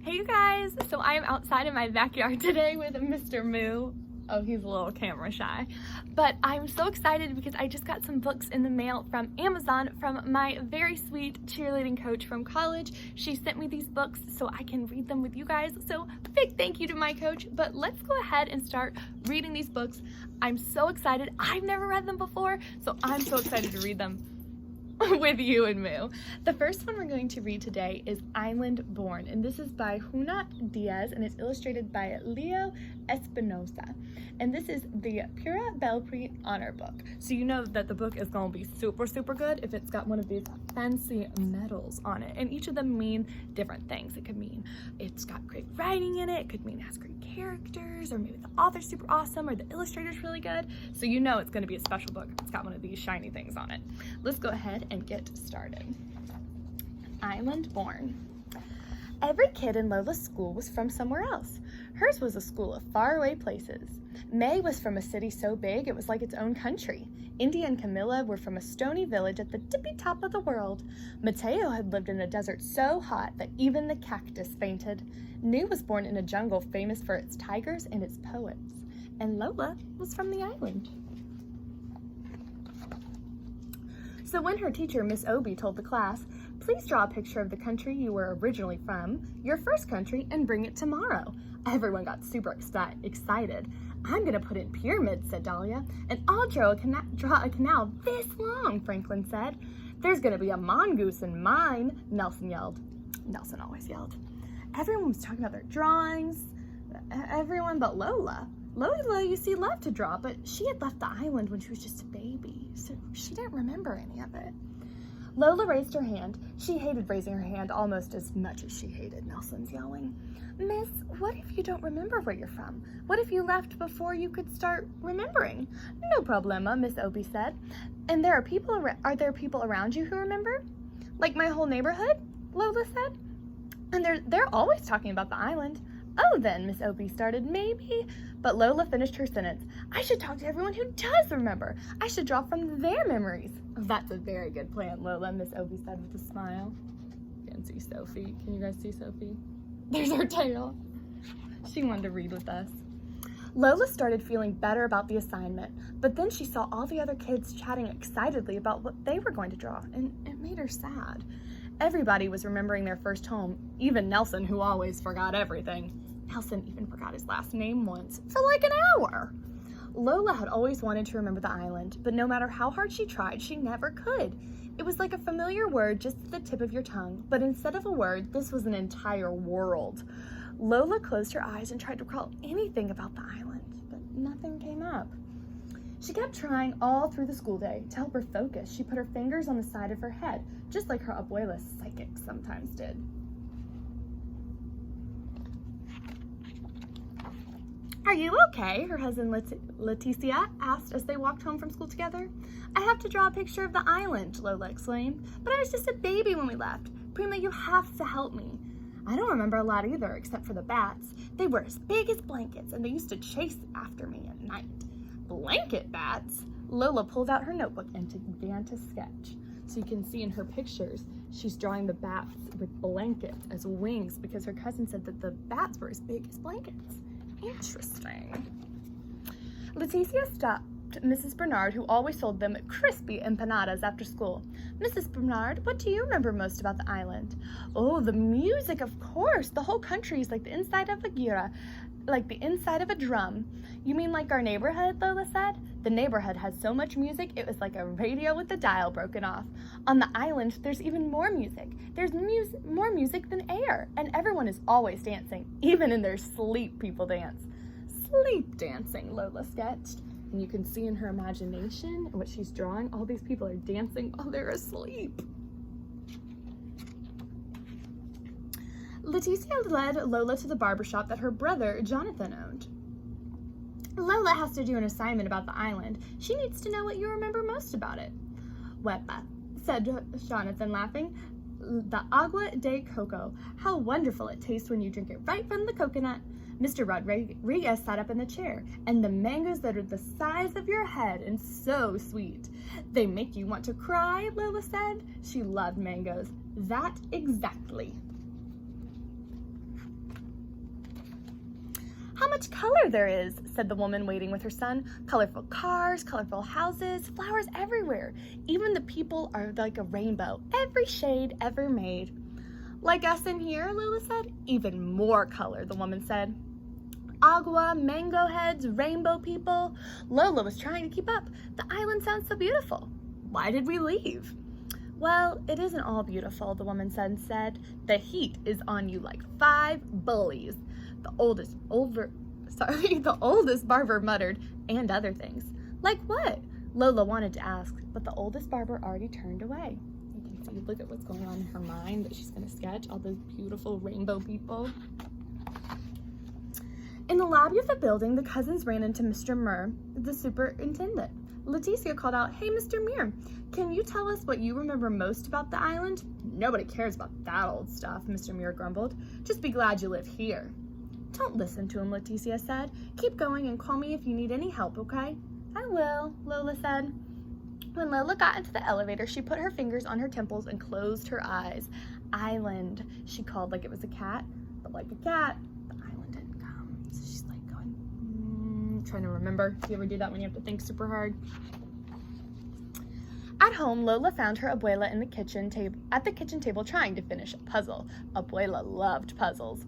Hey you guys, so I am outside in my backyard today with Mr. Moo. Oh, he's a little camera shy. But I'm so excited because I just got some books in the mail from Amazon from my very sweet cheerleading coach from college. She sent me these books so I can read them with you guys. So big thank you to my coach. But let's go ahead and start reading these books. I'm so excited. I've never read them before, so I'm so excited to read them with you and Moo. The first one we're going to read today is Islandborn, and this is by Junot Díaz, and it's illustrated by Leo Espinosa. And this is the Pura Belprix Honor Book. So you know that the book is going to be super, super good if it's got one of these fancy medals on it. And each of them mean different things. It could mean it's got great writing in it. It could mean it has great characters, or maybe the author's super awesome, or the illustrator's really good. So you know it's going to be a special book if it's got one of these shiny things on it. Let's go ahead and get started. Islandborn. Every kid in Lola's school was from somewhere else. Hers was a school of faraway places. May was from a city so big it was like its own country. India and Camilla were from a stony village at the tippy top of the world. Mateo had lived in a desert so hot that even the cactus fainted. New was born in a jungle famous for its tigers and its poets. And Lola was from the island. So when her teacher, Miss Obie, told the class, "Please draw a picture of the country you were originally from, your first country, and bring it tomorrow," everyone got super excited. "I'm gonna put in pyramids," said Dahlia. "And I'll draw a canal this long," Franklin said. "There's gonna be a mongoose in mine," Nelson yelled. Nelson always yelled. Everyone was talking about their drawings. Everyone but Lola. Lola, you see, loved to draw, but she had left the island when she was just a baby, so she didn't remember any of it. Lola raised her hand. She hated raising her hand almost as much as she hated Nelson's yelling. "Miss, what if you don't remember where you're from? What if you left before you could start remembering?" "No problema," Miss Obie said. "And are there people around you who remember?" "Like my whole neighborhood?" Lola said. "And they're always talking about the island." "Oh, then," Miss Obie started, "maybe," but Lola finished her sentence. "I should talk to everyone who does remember. I should draw from their memories." "That's a very good plan, Lola," Miss Obie said with a smile. You can see Sophie. Can you guys see Sophie? There's her tail. She wanted to read with us. Lola started feeling better about the assignment, but then she saw all the other kids chatting excitedly about what they were going to draw, and it made her sad. Everybody was remembering their first home, even Nelson, who always forgot everything. Nelson even forgot his last name once, for like an hour. Lola had always wanted to remember the island, but no matter how hard she tried, she never could. It was like a familiar word just at the tip of your tongue, but instead of a word, this was an entire world. Lola closed her eyes and tried to recall anything about the island, but nothing came up. She kept trying all through the school day. To help her focus, she put her fingers on the side of her head, just like her Abuela psychic sometimes did. "Are you okay?" her husband Leticia asked as they walked home from school together. "I have to draw a picture of the island," Lola explained. "But I was just a baby when we left. Prima, you have to help me." "I don't remember a lot either, except for the bats. They were as big as blankets, and they used to chase after me at night." "Blanket bats?" Lola pulled out her notebook and began to sketch. So you can see in her pictures, she's drawing the bats with blankets as wings because her cousin said that the bats were as big as blankets. Interesting. Leticia stopped Mrs. Bernard, who always sold them crispy empanadas after school. "Mrs. Bernard, what do you remember most about the island?" "Oh, the music, of course. The whole country is like the inside of a gira, like the inside of a drum." "You mean like our neighborhood?" Lola said. "The neighborhood has so much music, it was like a radio with the dial broken off. On the island, there's even more music. There's more music than air, and everyone is always dancing. Even in their sleep, people dance." "Sleep dancing," Lola sketched. And you can see in her imagination what she's drawing, all these people are dancing while they're asleep. Leticia led Lola to the barbershop that her brother, Jonathan, owned. "Lola has to do an assignment about the island. She needs to know what you remember most about it." "Wepa," said Jonathan, laughing. "The agua de coco. How wonderful it tastes when you drink it right from the coconut." Mr. Rodriguez sat up in the chair. "And the mangoes that are the size of your head and so sweet." "They make you want to cry," Lola said. She loved mangoes. "That exactly." How much color there is, said the woman waiting with her son. Colorful cars, colorful houses, flowers everywhere. Even the people are like a rainbow, every shade ever made. Like us in here, Lola said. Even more color, the woman said. Agua, mango heads, rainbow people. Lola was trying to keep up. The island sounds so beautiful. Why did we leave? Well, it isn't all beautiful, the woman said. The heat is on you like 5 bullies. The oldest barber muttered, and other things. Like what? Lola wanted to ask, but the oldest barber already turned away. You can see, look at what's going on in her mind, that she's going to sketch all those beautiful rainbow people. In the lobby of the building, the cousins ran into Mr. Muir, the superintendent. Leticia called out, "Hey, Mr. Muir, can you tell us what you remember most about the island?" "Nobody cares about that old stuff," Mr. Muir grumbled. "Just be glad you live here." "Don't listen to him," Leticia said. "Keep going and call me if you need any help, okay?" "I will," Lola said. When Lola got into the elevator, she put her fingers on her temples and closed her eyes. "Island," she called like it was a cat, but like a cat, the island didn't come. So she's like going, trying to remember. Do you ever do that when you have to think super hard? At home, Lola found her Abuela at the kitchen table trying to finish a puzzle. Abuela loved puzzles.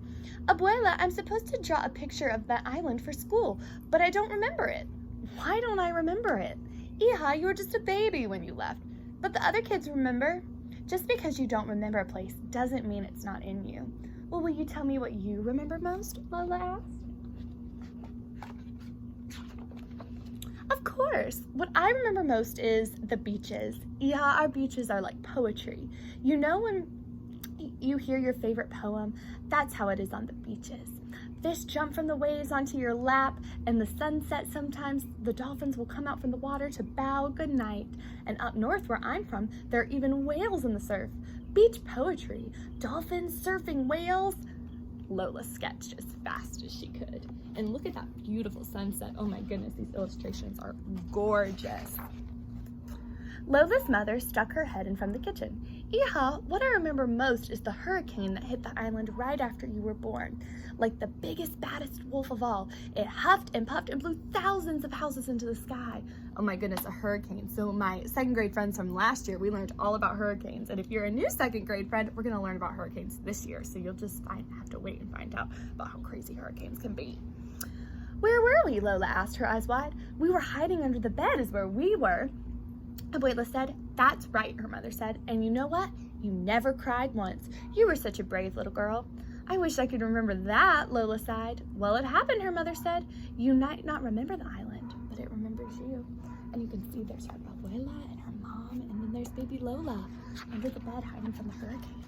"Abuela, I'm supposed to draw a picture of the island for school, but I don't remember it." "Why don't I remember it?" "Hija, you were just a baby when you left, but the other kids remember." "Just because you don't remember a place doesn't mean it's not in you." "Well, will you tell me what you remember most?" Lola asked. "Of course. What I remember most is the beaches. Yeah, our beaches are like poetry. You know when you hear your favorite poem, that's how it is on the beaches. Fish jump from the waves onto your lap, and the sunset sometimes the dolphins will come out from the water to bow good night. And up north where I'm from, there are even whales in the surf. Beach poetry, dolphins, surfing, whales." Lola sketched as fast as she could. And look at that beautiful sunset. Oh my goodness, these illustrations are gorgeous. Lola's mother stuck her head in from the kitchen. "Hija, what I remember most is the hurricane that hit the island right after you were born. Like the biggest, baddest wolf of all. It huffed and puffed and blew thousands of houses into the sky." Oh my goodness, a hurricane. So my second grade friends from last year, we learned all about hurricanes. And if you're a new second grade friend, we're gonna learn about hurricanes this year. So you'll just have to wait and find out about how crazy hurricanes can be. "Where were we?" Lola asked, her eyes wide. "We were hiding under the bed is where we were." Abuela said. "That's right," her mother said. "And you know what? You never cried once. You were such a brave little girl." "I wish I could remember that," Lola sighed. "Well, it happened," her mother said. "You might not remember the island, but it remembers you." And you can see there's her Abuela and her mom, and then there's baby Lola under the bed hiding from the hurricane.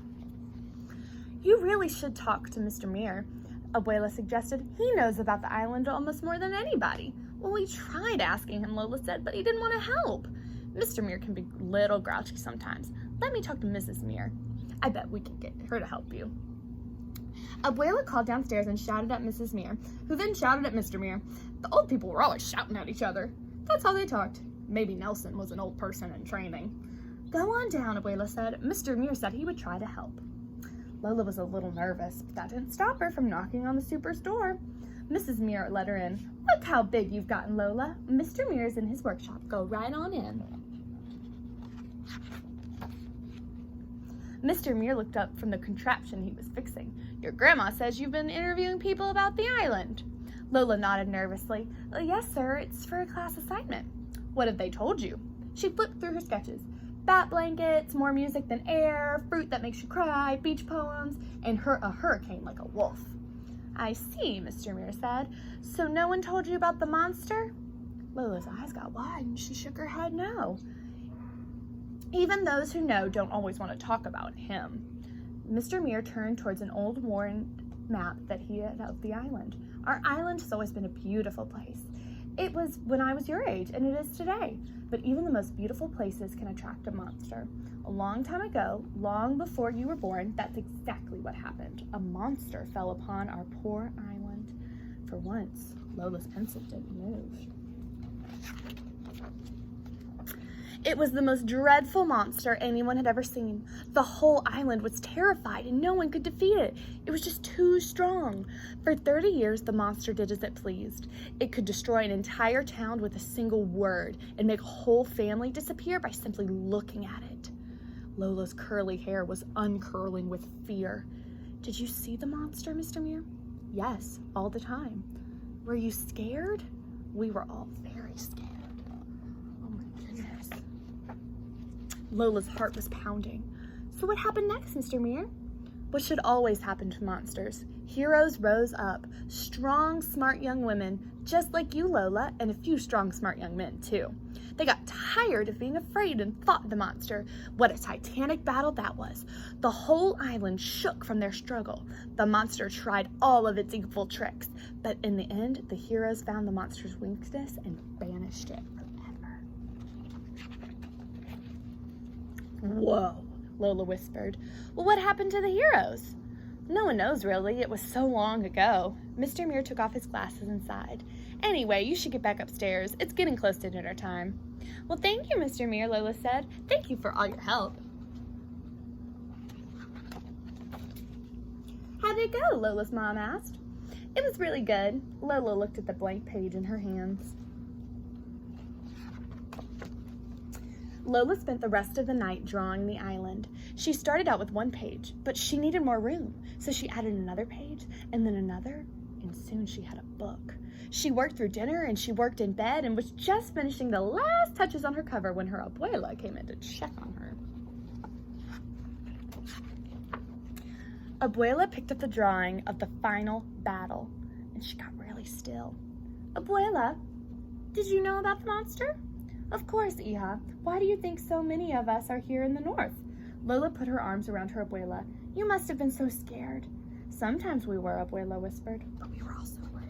"You really should talk to Mr. Muir," Abuela suggested. "He knows about the island almost more than anybody." "Well, we tried asking him," Lola said, "but he didn't want to help." "Mr. Muir can be a little grouchy sometimes. Let me talk to Mrs. Muir. I bet we can get her to help you." Abuela called downstairs and shouted at Mrs. Muir, who then shouted at Mr. Muir. The old people were always shouting at each other. That's how they talked. Maybe Nelson was an old person in training. "Go on down," Abuela said. "Mr. Muir said he would try to help." Lola was a little nervous, but that didn't stop her from knocking on the super's door. Mrs. Muir let her in. "Look how big you've gotten, Lola. Mr. Muir's in his workshop. Go right on in." Mr. Muir looked up from the contraption he was fixing. "Your grandma says you've been interviewing people about the island." Lola nodded nervously. "Yes, sir. It's for a class assignment." "What have they told you?" She flipped through her sketches. Bat blankets, more music than air, fruit that makes you cry, beach poems, and a hurricane like a wolf. "I see," Mr. Muir said. "So no one told you about the monster?" Lola's eyes got wide and she shook her head no. "Even those who know don't always want to talk about him." Mr. Muir turned towards an old worn map that he had of the island. "Our island has always been a beautiful place. It was when I was your age, and it is today. But even the most beautiful places can attract a monster. A long time ago, long before you were born, that's exactly what happened. A monster fell upon our poor island." For once, Lola's pencil didn't move. It was the most dreadful monster anyone had ever seen. The whole island was terrified and no one could defeat it. It was just too strong. For 30 years, the monster did as it pleased. It could destroy an entire town with a single word and make a whole family disappear by simply looking at it. Lola's curly hair was uncurling with fear. Did you see the monster, Mr. Muir? Yes, all the time. Were you scared? We were all very scared. Oh my goodness. Lola's heart was pounding. So what happened next, Mr. Muir? What should always happen to monsters? Heroes rose up. Strong, smart young women, just like you, Lola, and a few strong, smart young men, too. They got tired of being afraid and fought the monster. What a titanic battle that was. The whole island shook from their struggle. The monster tried all of its evil tricks, but in the end, the heroes found the monster's weakness and banished it forever. Whoa, Lola whispered. Well, what happened to the heroes? No one knows, really. It was so long ago. Mr. Muir took off his glasses and sighed. Anyway, you should get back upstairs. It's getting close to dinner time. Well, thank you, Mr. Muir, Lola said. Thank you for all your help. How'd it go? Lola's mom asked. It was really good. Lola looked at the blank page in her hands. Lola spent the rest of the night drawing the island. She started out with one page, but she needed more room, so she added another page, and then another, and soon she had a book. She worked through dinner, and she worked in bed, and was just finishing the last touches on her cover when her Abuela came in to check on her. Abuela picked up the drawing of the final battle, and she got really still. Abuela, did you know about the monster? Of course, Hija. Why do you think so many of us are here in the north? Lola put her arms around her Abuela. You must have been so scared. Sometimes we were, Abuela whispered, but we were also brave.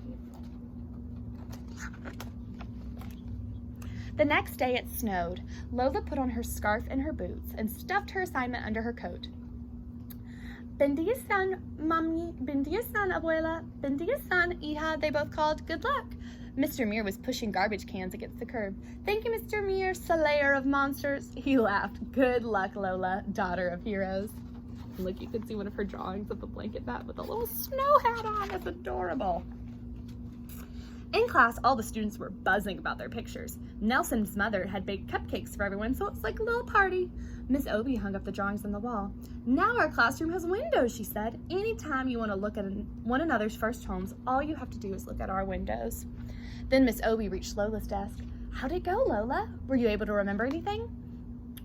The next day it snowed. Lola put on her scarf and her boots and stuffed her assignment under her coat. Bendiasan, Mommy, Bendiasan, Abuela, Bendiasan, Hija, they both called. Good luck. Mr. Muir was pushing garbage cans against the curb. Thank you, Mr. Muir, slayer of monsters. He laughed. Good luck, Lola, daughter of heroes. Look, you can see one of her drawings of the blanket bat with a little snow hat on. It's adorable. In class, all the students were buzzing about their pictures. Nelson's mother had baked cupcakes for everyone, so it's like a little party. Miss Obie hung up the drawings on the wall. Now our classroom has windows, she said. Anytime you want to look at one another's first homes, all you have to do is look at our windows. Then Miss Obie reached Lola's desk. How'd it go, Lola? Were you able to remember anything?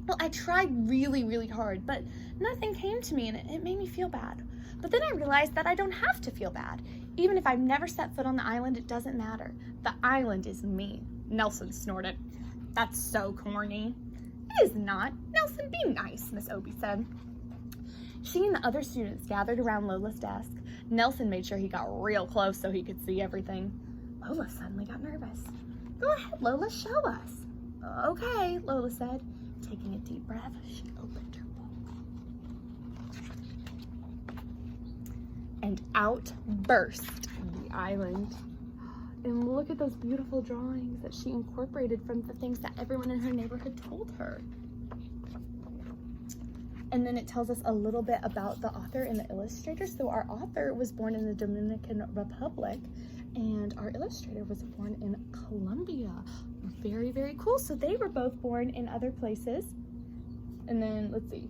Well, I tried really, really hard, but nothing came to me and it made me feel bad. But then I realized that I don't have to feel bad. Even if I've never set foot on the island, it doesn't matter. The island is me. Nelson snorted. That's so corny. It is not. Nelson, be nice, Miss Obie said. She and the other students gathered around Lola's desk. Nelson made sure he got real close so he could see everything. Lola suddenly got nervous. Go ahead, Lola, show us. Okay, Lola said. Taking a deep breath, she opened her book. And out burst the island. And look at those beautiful drawings that she incorporated from the things that everyone in her neighborhood told her. And then it tells us a little bit about the author and the illustrator. So our author was born in the Dominican Republic, and our illustrator was born in Colombia. Very, very cool. So they were both born in other places. And then, let's see.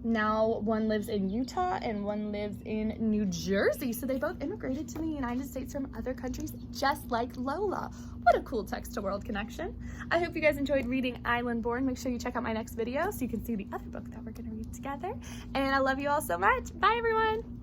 Now one lives in Utah and one lives in New Jersey. So they both immigrated to the United States from other countries, just like Lola. What a cool text-to-world connection. I hope you guys enjoyed reading Islandborn. Make sure you check out my next video so you can see the other book that we're going to read together. And I love you all so much. Bye, everyone.